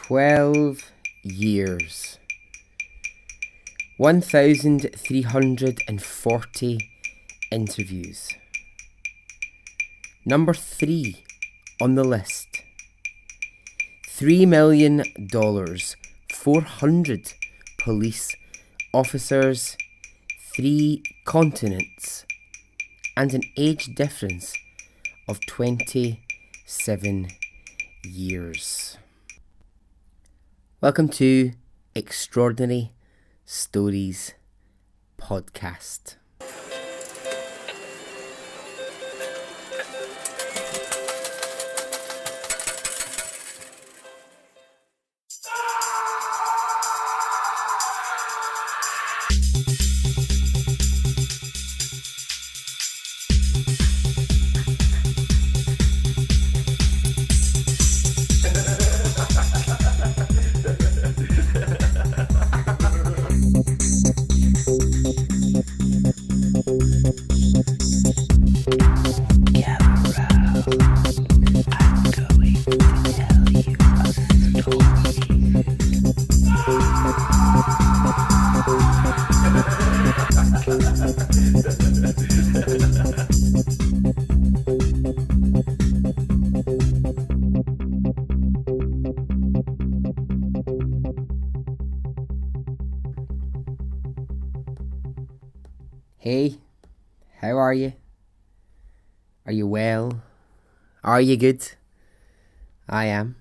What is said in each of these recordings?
12 years. 1,340 interviews. Number 3 on the list. $3 million, 400 police officers, 3 continents, and an age difference of 27 years. Welcome to Extraordinary Stories podcast. Hey, how are you? Are you well? Are you good? I am.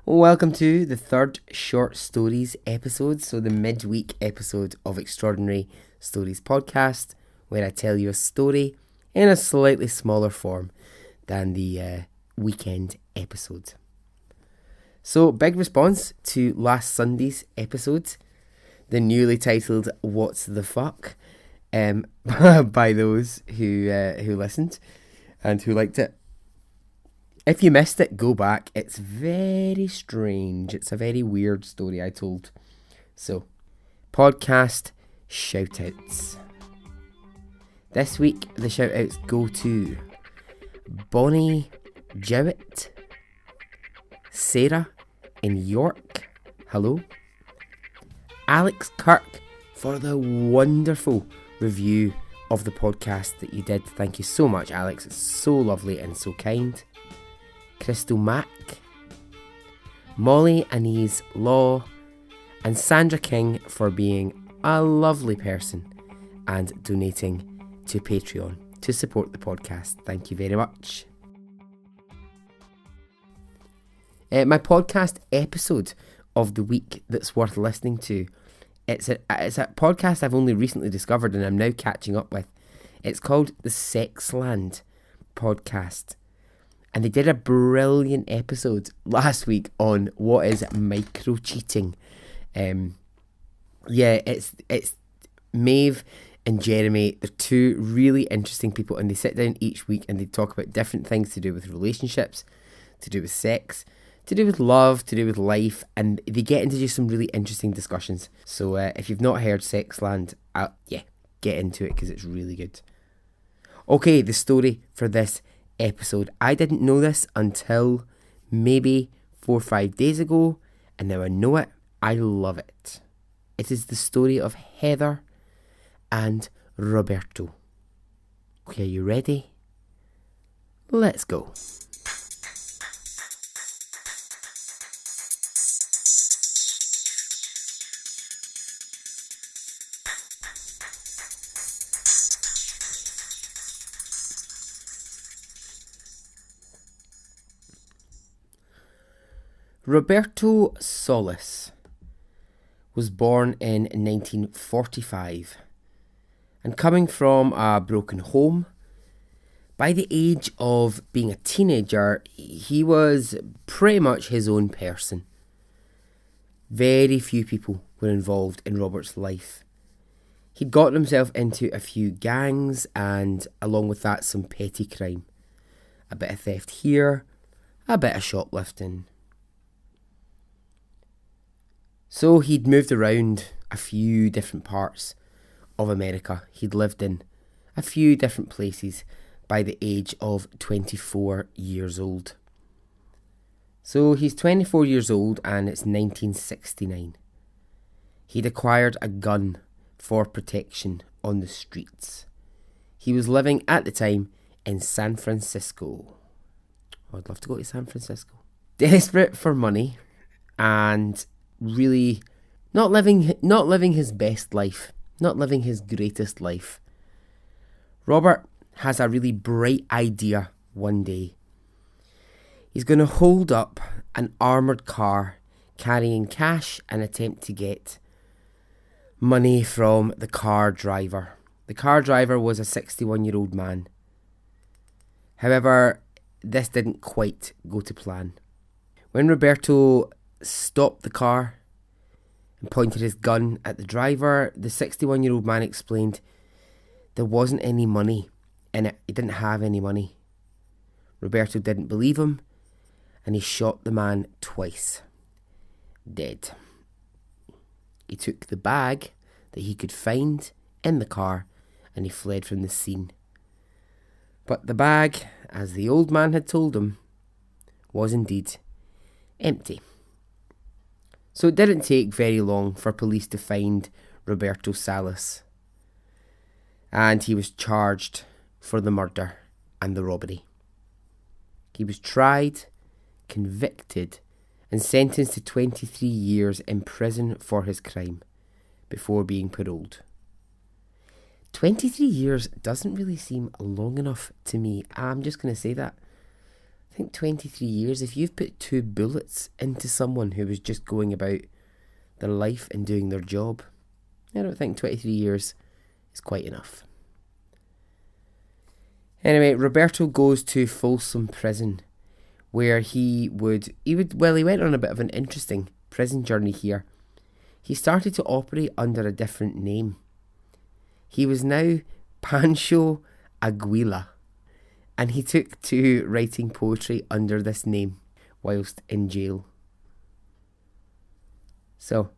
Welcome to the third Short Stories episode, so the midweek episode of Extraordinary Stories podcast, where I tell you a story in a slightly smaller form than the weekend episode. So, big response to last Sunday's episode, the newly titled What's the Fuck? By those who listened and who liked it. If you missed it, go back. It's very strange. It's a very weird story I told. So, podcast shoutouts. This week, the shoutouts go to Bonnie Jowett, Sarah in York, hello, Alex Kirk for the wonderful review of the podcast that you did. Thank you so much, Alex. It's so lovely and so kind. Crystal Mack, Molly Anise Law, and Sandra King for being a lovely person and donating to Patreon to support the podcast. Thank you very much. My podcast episode of the week that's worth listening to. It's a podcast I've only recently discovered and I'm now catching up with. It's called the Sexland podcast. And they did a brilliant episode last week on what is micro-cheating. It's Maeve and Jeremy. They're two really interesting people and they sit down each week and they talk about different things to do with relationships, to do with sex, to do with love, to do with life, and they get into just some really interesting discussions. So if you've not heard Sexland, get into it because it's really good. Okay, the story for this episode. I didn't know this until maybe 4 or 5 days ago, and now I know it. I love it. It is the story of Heather and Roberto. Okay, are you ready? Let's go. Roberto Solis was born in 1945 and coming from a broken home. By the age of being a teenager, he was pretty much his own person. Very few people were involved in Robert's life. He'd gotten himself into a few gangs and along with that some petty crime. A bit of theft here, a bit of shoplifting. So he'd moved around a few different parts of America. He'd lived in a few different places by the age of 24 years old. So he's 24 years old and it's 1969. He'd acquired a gun for protection on the streets. He was living at the time in San Francisco. Oh, I'd love to go to San Francisco. Desperate for money and really not living his best life, not living his greatest life. Robert has a really bright idea one day. He's going to hold up an armoured car carrying cash and attempt to get money from the car driver. The car driver was a 61-year-old man. However, this didn't quite go to plan. When Roberto stopped the car and pointed his gun at the driver, the 61-year-old man explained there wasn't any money in it. He didn't have any money. Roberto didn't believe him, and he shot the man twice. Dead. He took the bag that he could find in the car and he fled from the scene. But the bag, as the old man had told him, was indeed empty. So it didn't take very long for police to find Roberto Salas, and he was charged for the murder and the robbery. He was tried, convicted, and sentenced to 23 years in prison for his crime before being paroled. 23 years doesn't really seem long enough to me. I'm just going to say that. I think 23 years, if you've put 2 bullets into someone who was just going about their life and doing their job, I don't think 23 years is quite enough. Anyway, Roberto goes to Folsom Prison, where he went on a bit of an interesting prison journey here. He started to operate under a different name. He was now Pancho Aguila, and he took to writing poetry under this name whilst in jail. So,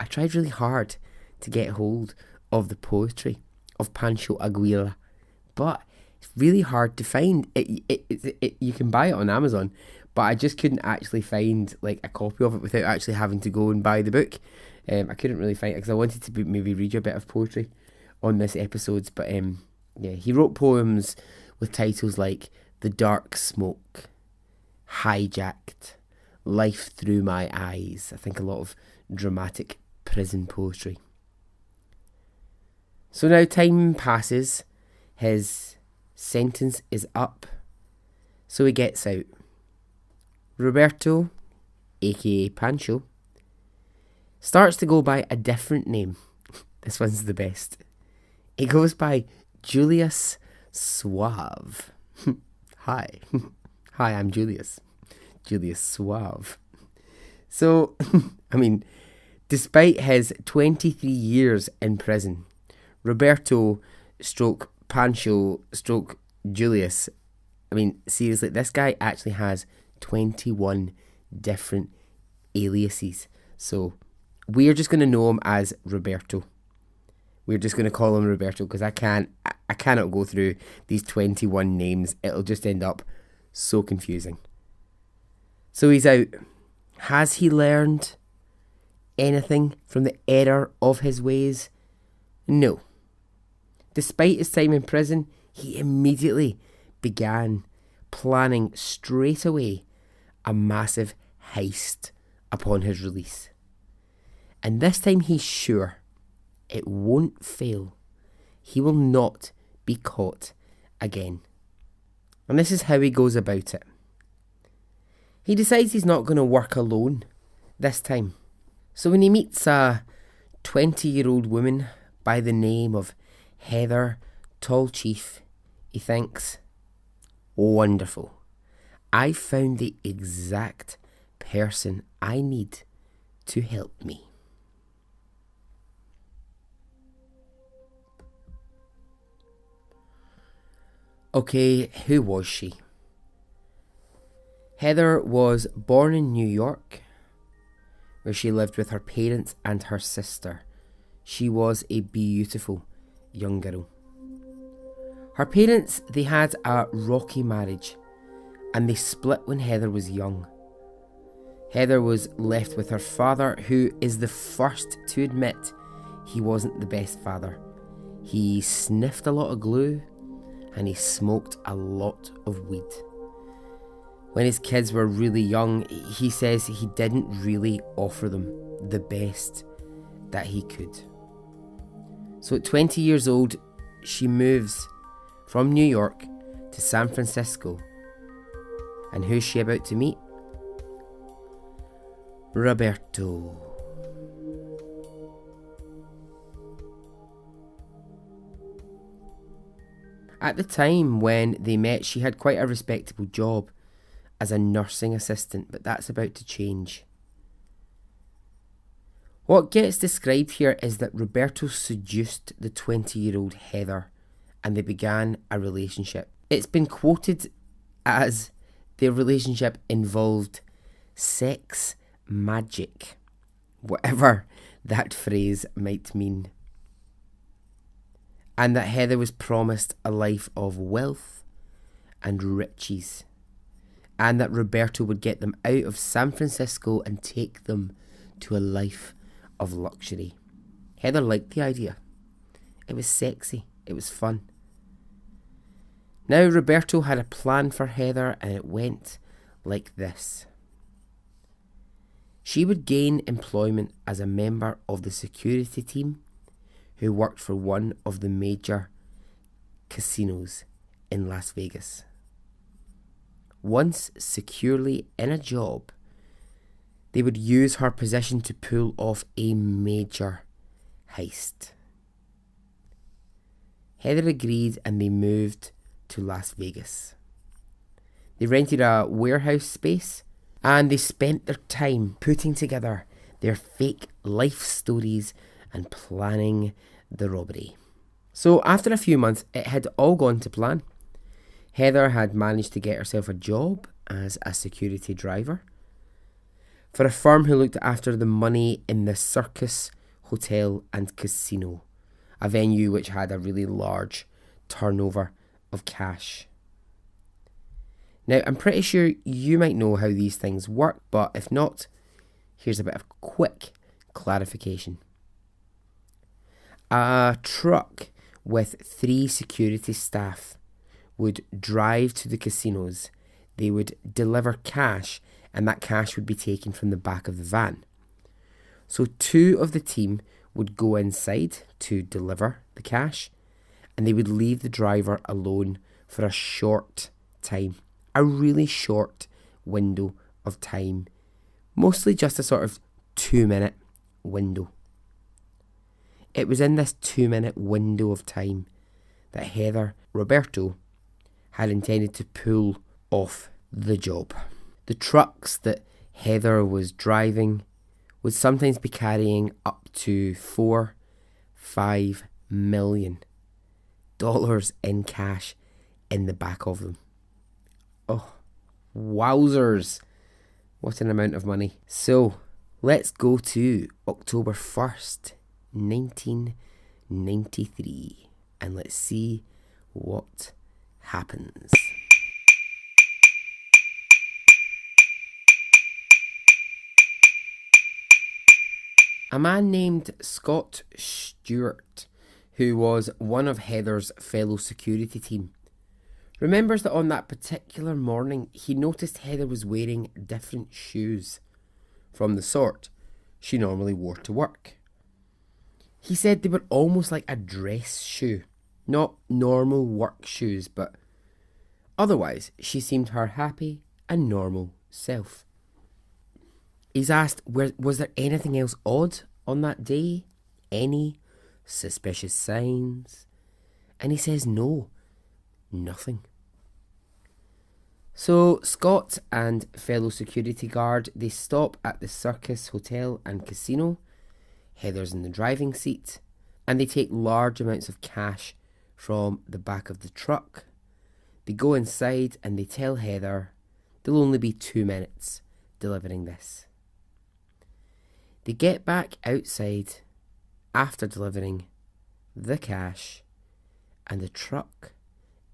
I tried really hard to get hold of the poetry of Pancho Aguila, but it's really hard to find. You can buy it on Amazon, but I just couldn't actually find like a copy of it without actually having to go and buy the book. I couldn't really find it because I wanted to maybe read you a bit of poetry on this episode, but yeah, he wrote poems with titles like The Dark Smoke, Hijacked, Life Through My Eyes. I think a lot of dramatic prison poetry. So now time passes, his sentence is up, so he gets out. Roberto, aka Pancho, starts to go by a different name. This one's the best. He goes by Julius Suave. Hi. Hi, I'm Julius. Julius Suave. So, I mean, despite his 23 years in prison, Roberto stroke Pancho stroke Julius, I mean, seriously, this guy actually has 21 different aliases. So, we're just going to know him as Roberto. We're just going to call him Roberto because I cannot go through these 21 names. It'll just end up so confusing. So he's out. Has he learned anything from the error of his ways? No. Despite his time in prison, he immediately began planning straight away a massive heist upon his release. And this time he's sure it won't fail. He will not be caught again. And this is how he goes about it. He decides he's not going to work alone this time. So when he meets a 20-year-old woman by the name of Heather Tall Chief, he thinks, wonderful. I found the exact person I need to help me. Okay, who was she? Heather was born in New York, where she lived with her parents and her sister. She was a beautiful young girl. Her parents, they had a rocky marriage, and they split when Heather was young. Heather was left with her father, who is the first to admit he wasn't the best father. He sniffed a lot of glue and he smoked a lot of weed. When his kids were really young, he says he didn't really offer them the best that he could. So at 20 years old, she moves from New York to San Francisco. And who's she about to meet? Roberto. At the time when they met, she had quite a respectable job as a nursing assistant, but that's about to change. What gets described here is that Roberto seduced the 20-year-old Heather and they began a relationship. It's been quoted as their relationship involved sex magic, whatever that phrase might mean. And that Heather was promised a life of wealth and riches. And that Roberto would get them out of San Francisco and take them to a life of luxury. Heather liked the idea. It was sexy. It was fun. Now Roberto had a plan for Heather and it went like this. She would gain employment as a member of the security team who worked for one of the major casinos in Las Vegas. Once securely in a job, they would use her position to pull off a major heist. Heather agreed and they moved to Las Vegas. They rented a warehouse space and they spent their time putting together their fake life stories and planning the robbery. So after a few months, it had all gone to plan. Heather had managed to get herself a job as a security driver for a firm who looked after the money in the Circus Hotel and Casino, a venue which had a really large turnover of cash. Now, I'm pretty sure you might know how these things work, but if not, here's a bit of quick clarification. A truck with 3 security staff would drive to the casinos. They would deliver cash and that cash would be taken from the back of the van. So 2 of the team would go inside to deliver the cash and they would leave the driver alone for a short time, a really short window of time, mostly just a sort of 2-minute window. It was in this 2-minute window of time that Heather Roberto had intended to pull off the job. The trucks that Heather was driving would sometimes be carrying up to $4-5 million in cash in the back of them. Oh, wowzers. What an amount of money. So, let's go to October 1st, 1993, and let's see what happens. A man named Scott Stewart, who was one of Heather's fellow security team, remembers that on that particular morning he noticed Heather was wearing different shoes from the sort she normally wore to work. He said they were almost like a dress shoe, not normal work shoes, but otherwise she seemed her happy and normal self. He's asked, was there anything else odd on that day? Any suspicious signs? And he says no, nothing. So Scott and fellow security guard, they stop at the Circus Hotel and Casino. Heather's in the driving seat and they take large amounts of cash from the back of the truck. They go inside and they tell Heather they'll only be 2 minutes delivering this. They get back outside after delivering the cash and the truck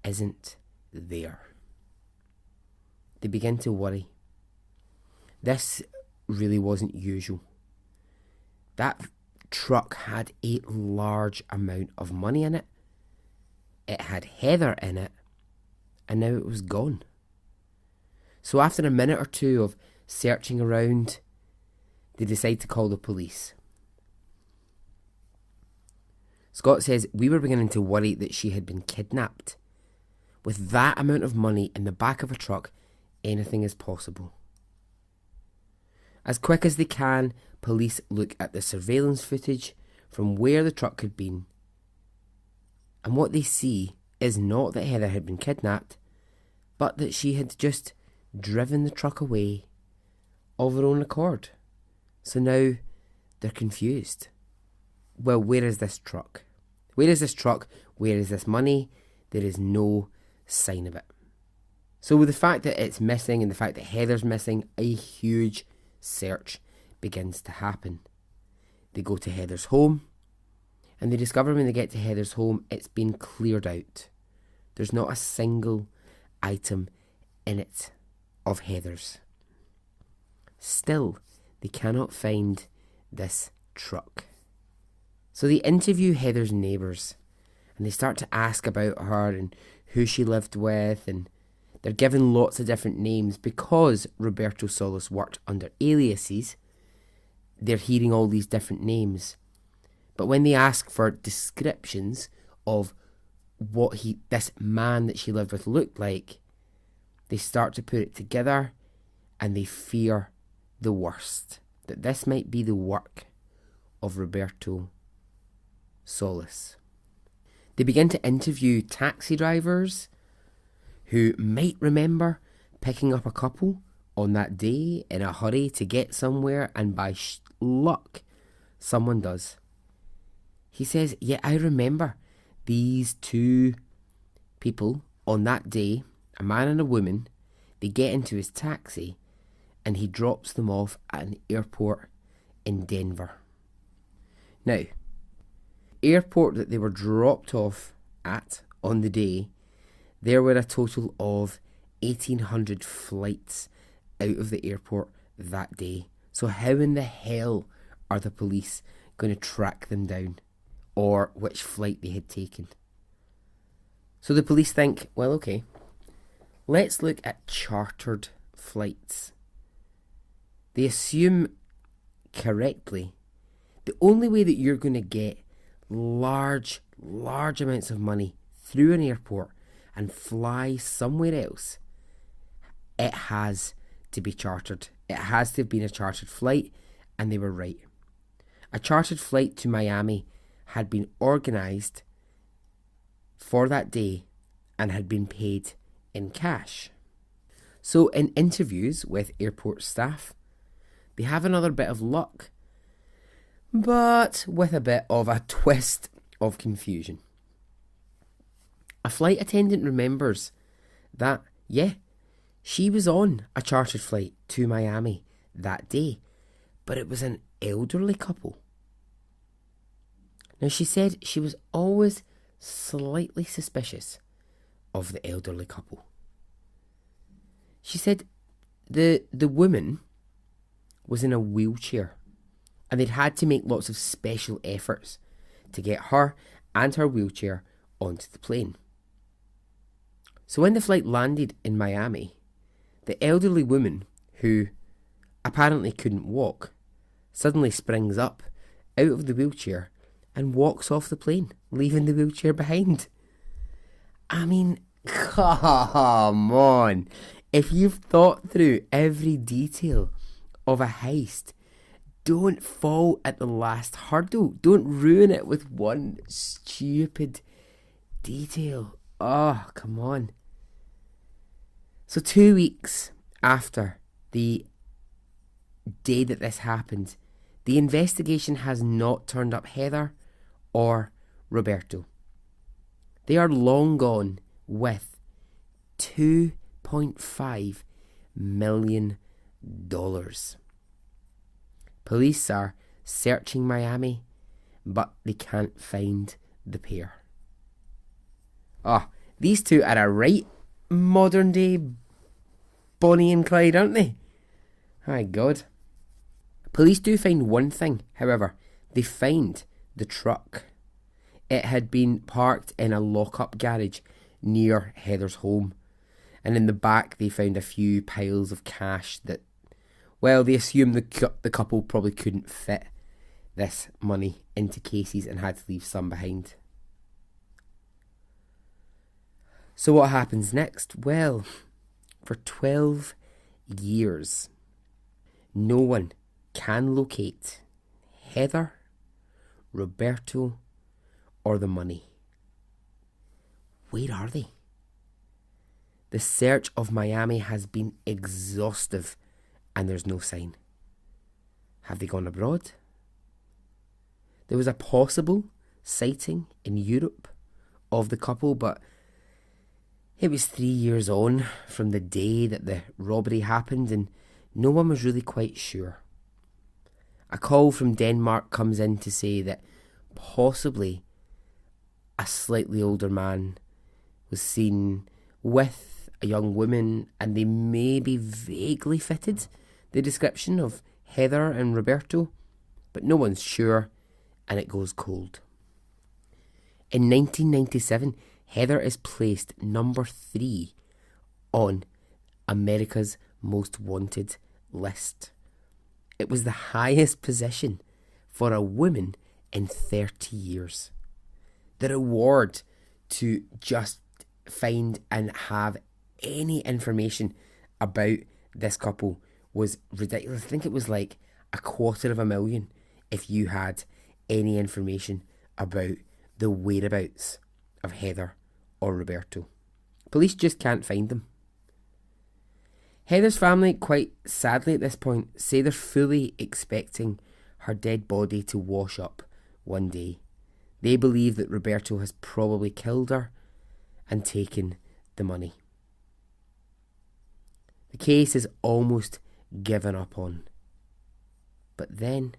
isn't there. They begin to worry. This really wasn't usual. That truck had a large amount of money in it. It had Heather in it, and now it was gone. So after a minute or two of searching around, they decide to call the police. Scott says, "We were beginning to worry that she had been kidnapped. With that amount of money in the back of a truck, anything is possible." As quick as they can, police look at the surveillance footage from where the truck had been. And what they see is not that Heather had been kidnapped, but that she had just driven the truck away of her own accord. So now they're confused. Well, where is this truck? Where is this truck? Where is this money? There is no sign of it. So with the fact that it's missing and the fact that Heather's missing, a huge search begins to happen. They go to Heather's home, and they discover when they get to Heather's home, it's been cleared out. There's not a single item in it of Heather's. Still, they cannot find this truck. So they interview Heather's neighbours, and they start to ask about her and who she lived with, and they're given lots of different names because Roberto Solis worked under aliases. They're hearing all these different names. But when they ask for descriptions of what this man that she lived with looked like, they start to put it together, and they fear the worst. That this might be the work of Roberto Solis. They begin to interview taxi drivers who might remember picking up a couple on that day in a hurry to get somewhere, and by luck, someone does. He says, "Yeah, I remember these two people on that day, a man and a woman. They get into his taxi, and he drops them off at an airport in Denver." Now, airport that they were dropped off at on the day, there were a total of 1,800 flights out of the airport that day. So how in the hell are the police going to track them down, or which flight they had taken? So the police think, well, okay, let's look at chartered flights. They assume correctly the only way that you're going to get large amounts of money through an airport and fly somewhere else, it has to be chartered. It has to have been a chartered flight, and they were right. A chartered flight to Miami had been organised for that day and had been paid in cash. So in interviews with airport staff, they have another bit of luck, but with a bit of a twist of confusion. A flight attendant remembers that, yeah, she was on a chartered flight to Miami that day, but it was an elderly couple. Now, she said she was always slightly suspicious of the elderly couple. She said the woman was in a wheelchair, and they'd had to make lots of special efforts to get her and her wheelchair onto the plane. So when the flight landed in Miami, the elderly woman, who apparently couldn't walk, suddenly springs up out of the wheelchair and walks off the plane, leaving the wheelchair behind. I mean, come on. If you've thought through every detail of a heist, don't fall at the last hurdle. Don't ruin it with one stupid detail. Oh, come on. So 2 weeks after the day that this happened, the investigation has not turned up Heather or Roberto. They are long gone with $2.5 million. Police are searching Miami, but they can't find the pair. These two are a right modern day Bonnie and Clyde, aren't they? My God. Police do find one thing, however. They find the truck. It had been parked in a lock-up garage near Heather's home. And in the back they found a few piles of cash that, well, they assumed the couple probably couldn't fit this money into cases and had to leave some behind. So what happens next? Well, for 12 years, no one can locate Heather, Roberto, or the money. Where are they? The search of Miami has been exhaustive and there's no sign. Have they gone abroad? There was a possible sighting in Europe of the couple, but it was 3 years on from the day that the robbery happened and no one was really quite sure. A call from Denmark comes in to say that possibly a slightly older man was seen with a young woman and they maybe vaguely fitted the description of Heather and Roberto, but no one's sure and it goes cold. In 1997, Heather is placed number 3 on America's Most Wanted list. It was the highest position for a woman in 30 years. The reward to just find and have any information about this couple was ridiculous. I think it was like $250,000 if you had any information about the whereabouts of Heather or Roberto. Police just can't find them. Heather's family, quite sadly at this point, say they're fully expecting her dead body to wash up one day. They believe that Roberto has probably killed her and taken the money. The case is almost given up on. But then,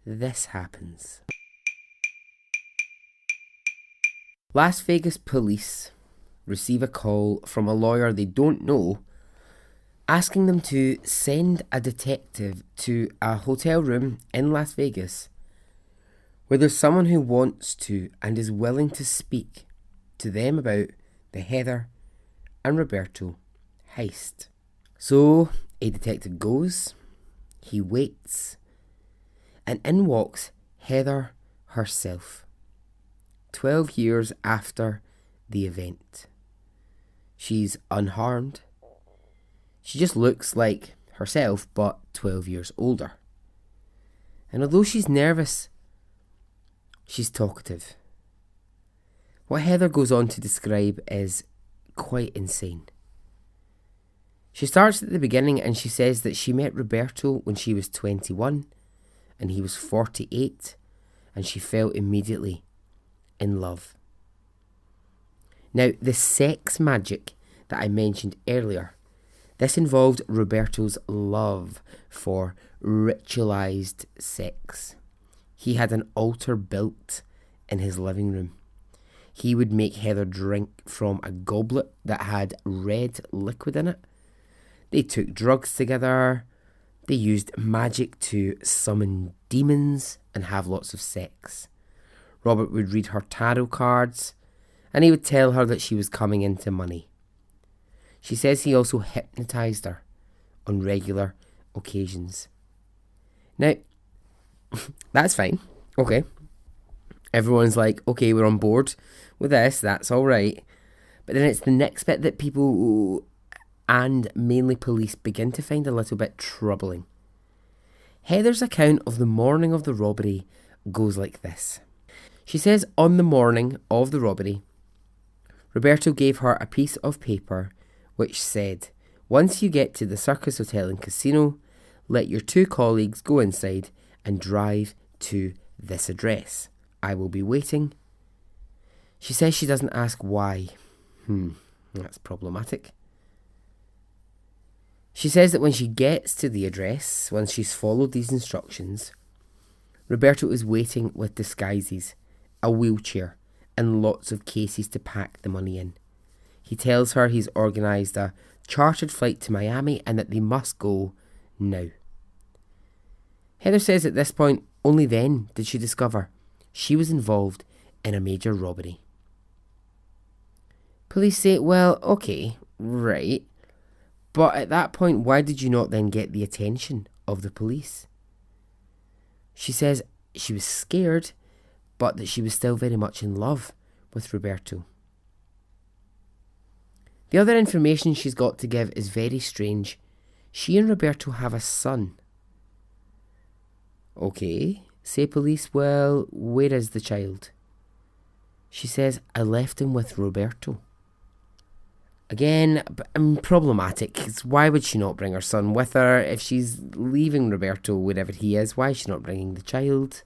this happens. Las Vegas police receive a call from a lawyer they don't know, asking them to send a detective to a hotel room in Las Vegas where there's someone who wants to and is willing to speak to them about the Heather and Roberto heist. So a detective goes, he waits, and in walks Heather herself, 12 years after the event. She's unharmed. She just looks like herself, but 12 years older. And although she's nervous, she's talkative. What Heather goes on to describe is quite insane. She starts at the beginning and she says that she met Roberto when she was 21 and he was 48, and she fell immediately in love. Now, the sex magic that I mentioned earlier, this involved Roberto's love for ritualized sex. He had an altar built in his living room. He would make Heather drink from a goblet that had red liquid in it. They took drugs together. They used magic to summon demons and have lots of sex. Robert would read her tarot cards and he would tell her that she was coming into money. She says he also hypnotised her on regular occasions. Now, that's fine. Okay. Everyone's like, okay, we're on board with this. That's all right. But then it's the next bit that people, and mainly police, begin to find a little bit troubling. Heather's account of the morning of the robbery goes like this. She says on the morning of the robbery, Roberto gave her a piece of paper which said, "Once you get to the Circus Hotel and Casino, let your 2 colleagues go inside and drive to this address. I will be waiting." She says she doesn't ask why. That's problematic. She says that when she gets to the address, once she's followed these instructions, Roberto is waiting with disguises, a wheelchair, and lots of cases to pack the money in. He tells her he's organised a chartered flight to Miami and that they must go now. Heather says at this point, only then did she discover she was involved in a major robbery. Police say, well, okay, right. But at that point, why did you not then get the attention of the police? She says she was scared, but that she was still very much in love with Roberto. The other information she's got to give is very strange. She and Roberto have a son. Okay, say police, well, where is the child? She says, I left him with Roberto. Again, problematic. Why would she not bring her son with her? If she's leaving Roberto, wherever he is, why is she not bringing the child?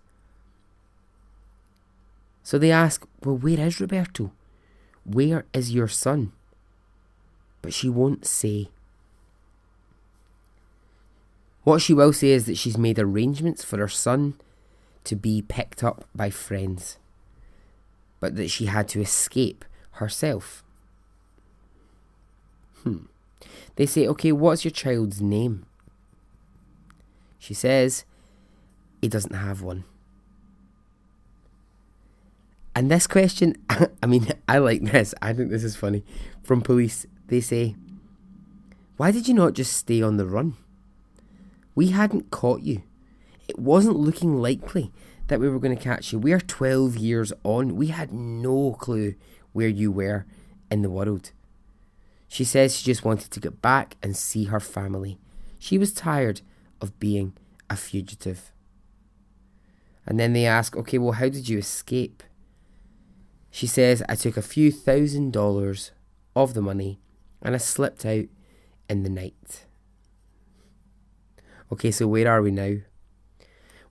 So they ask, well, where is Roberto? Where is your son? But she won't say. What she will say is that she's made arrangements for her son to be picked up by friends, but that she had to escape herself. They say, okay, what's your child's name? She says, he doesn't have one. And this question, I like this. I think this is funny. From police, they say, why did you not just stay on the run? We hadn't caught you. It wasn't looking likely that we were going to catch you. We are 12 years on. We had no clue where you were in the world. She says she just wanted to get back and see her family. She was tired of being a fugitive. And then they ask, okay, well, how did you escape? She says, I took a few $1,000s of the money and I slipped out in the night. Okay, so where are we now?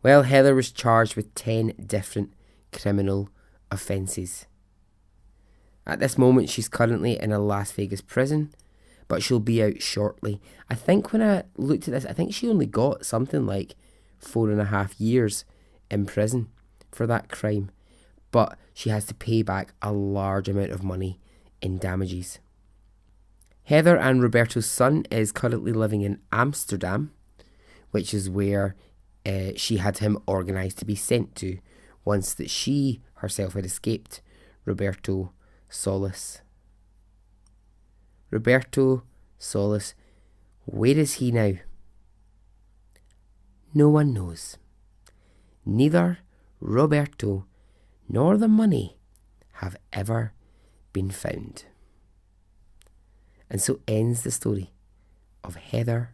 Well, Heather was charged with 10 different criminal offences. At this moment, she's currently in a Las Vegas prison, but she'll be out shortly. I think when I looked at this, I think she only got something like 4.5 years in prison for that crime, but she has to pay back a large amount of money in damages. Heather and Roberto's son is currently living in Amsterdam, which is where she had him organised to be sent to once that she herself had escaped Roberto Solis. Roberto Solis, where is he now? No one knows. Neither Roberto nor the money have ever been found. And so ends the story of Heather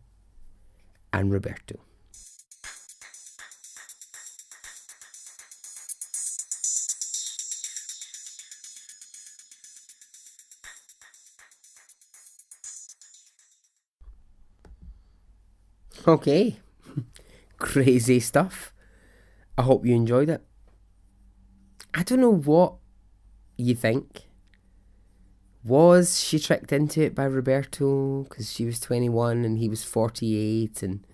and Roberto. Okay, crazy stuff. I hope you enjoyed it. I don't know what you think. Was she tricked into it by Roberto because she was 21 and he was 48, and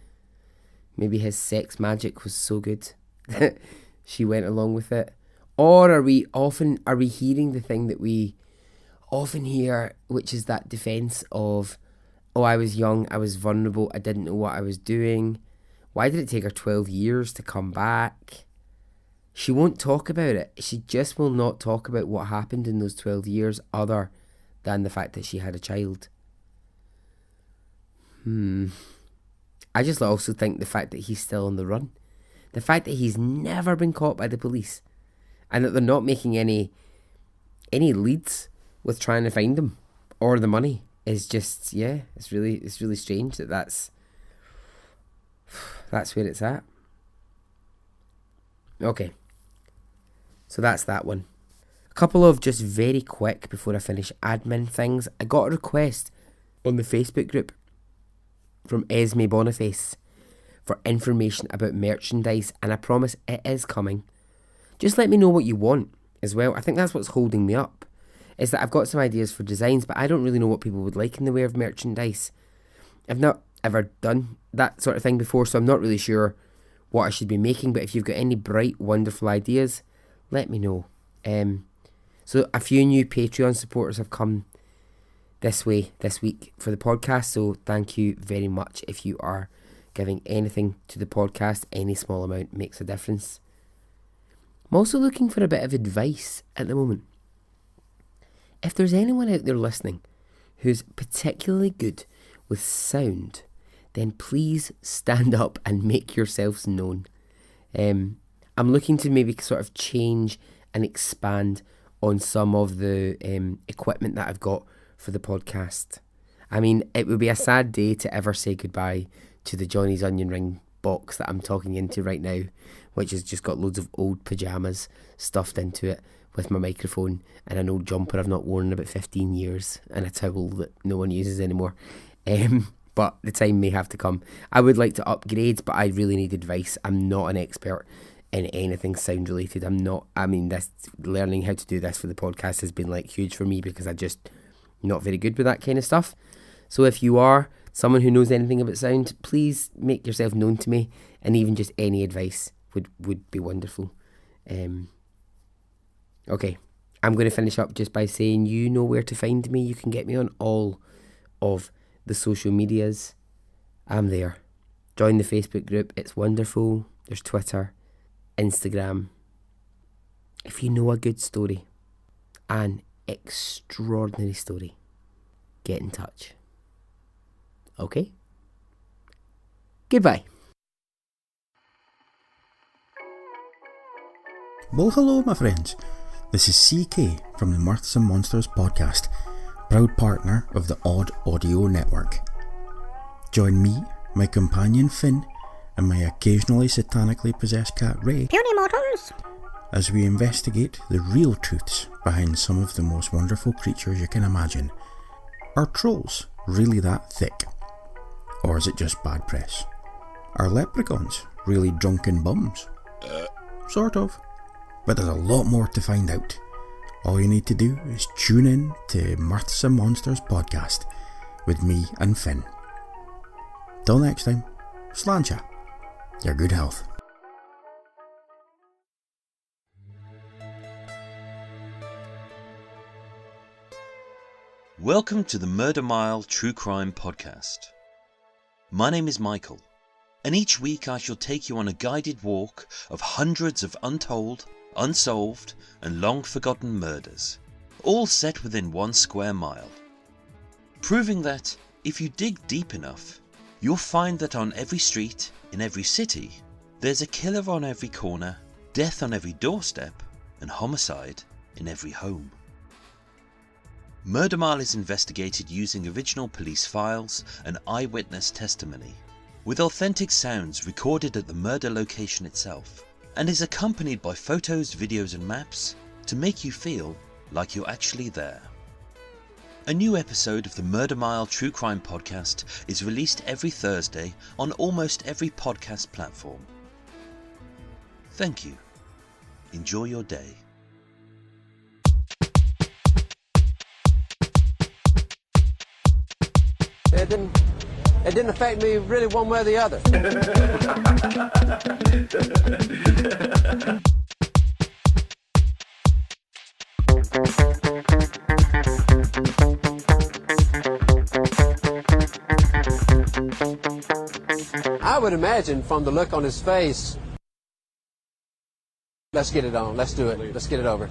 maybe his sex magic was so good that she went along with it? Or are we hearing the thing that we often hear, which is that defence of, oh, I was young, I was vulnerable, I didn't know what I was doing. Why did it take her 12 years to come back? She won't talk about it. She just will not talk about what happened in those 12 years other than the fact that she had a child. I just also think the fact that he's still on the run, the fact that he's never been caught by the police, and that they're not making any leads with trying to find him or the money, is just, yeah, it's really strange that's where it's at. Okay, so that's that one. A couple of just very quick, before I finish, admin things. I got a request on the Facebook group from Esme Boniface for information about merchandise, and I promise it is coming. Just let me know what you want as well. I think that's what's holding me up, is that I've got some ideas for designs, but I don't really know what people would like in the way of merchandise. I've not ever done that sort of thing before, so I'm not really sure what I should be making. But if you've got any bright, wonderful ideas, let me know. So a few new Patreon supporters have come this way this week for the podcast, so thank you very much if you are Giving anything to the podcast, any small amount, makes a difference. I'm also looking for a bit of advice at the moment. If there's anyone out there listening who's particularly good with sound, then please stand up and make yourselves known. I'm looking to maybe sort of change and expand on some of the equipment that I've got for the podcast. I mean, it would be a sad day to ever say goodbye to the Johnny's Onion Ring box that I'm talking into right now, which has just got loads of old pyjamas stuffed into it with my microphone and an old jumper I've not worn in about 15 years and a towel that no one uses anymore. But the time may have to come. I would like to upgrade, but I really need advice. I'm not an expert in anything sound related. This learning how to do this for the podcast has been like huge for me because I'm just not very good with that kind of stuff. So if you are someone who knows anything about sound, please make yourself known to me, and even just any advice would be wonderful. Okay, I'm going to finish up just by saying you know where to find me. You can get me on all of the social medias. I'm there. Join the Facebook group. It's wonderful. There's Twitter, Instagram. If you know a good story, an extraordinary story, get in touch. Okay? Goodbye. Well, hello, my friends. This is CK from the Mirths and Monsters podcast, proud partner of the Odd Audio Network. Join me, my companion Finn, and my occasionally satanically possessed cat Ray, Puny mortals, as we investigate the real truths behind some of the most wonderful creatures you can imagine. Are trolls really that thick? Or is it just bad press? Are leprechauns really drunken bums? Sort of. But there's a lot more to find out. All you need to do is tune in to Mirths and Monsters podcast with me and Finn. Till next time, sláinte, your good health. Welcome to the Murder Mile True Crime Podcast. My name is Michael, and each week I shall take you on a guided walk of hundreds of untold, unsolved, and long-forgotten murders, all set within 1 square mile. Proving that, if you dig deep enough, you'll find that on every street, in every city, there's a killer on every corner, death on every doorstep, and homicide in every home. Murder Mile is investigated using original police files and eyewitness testimony, with authentic sounds recorded at the murder location itself, and is accompanied by photos, videos and maps to make you feel like you're actually there. A new episode of the Murder Mile True Crime Podcast is released every Thursday on almost every podcast platform. Thank you. Enjoy your day. It didn't affect me really one way or the other. I would imagine from the look on his face, let's get it on, let's do it, let's get it over.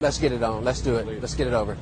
Let's get it on. Let's do it. Let's get it over.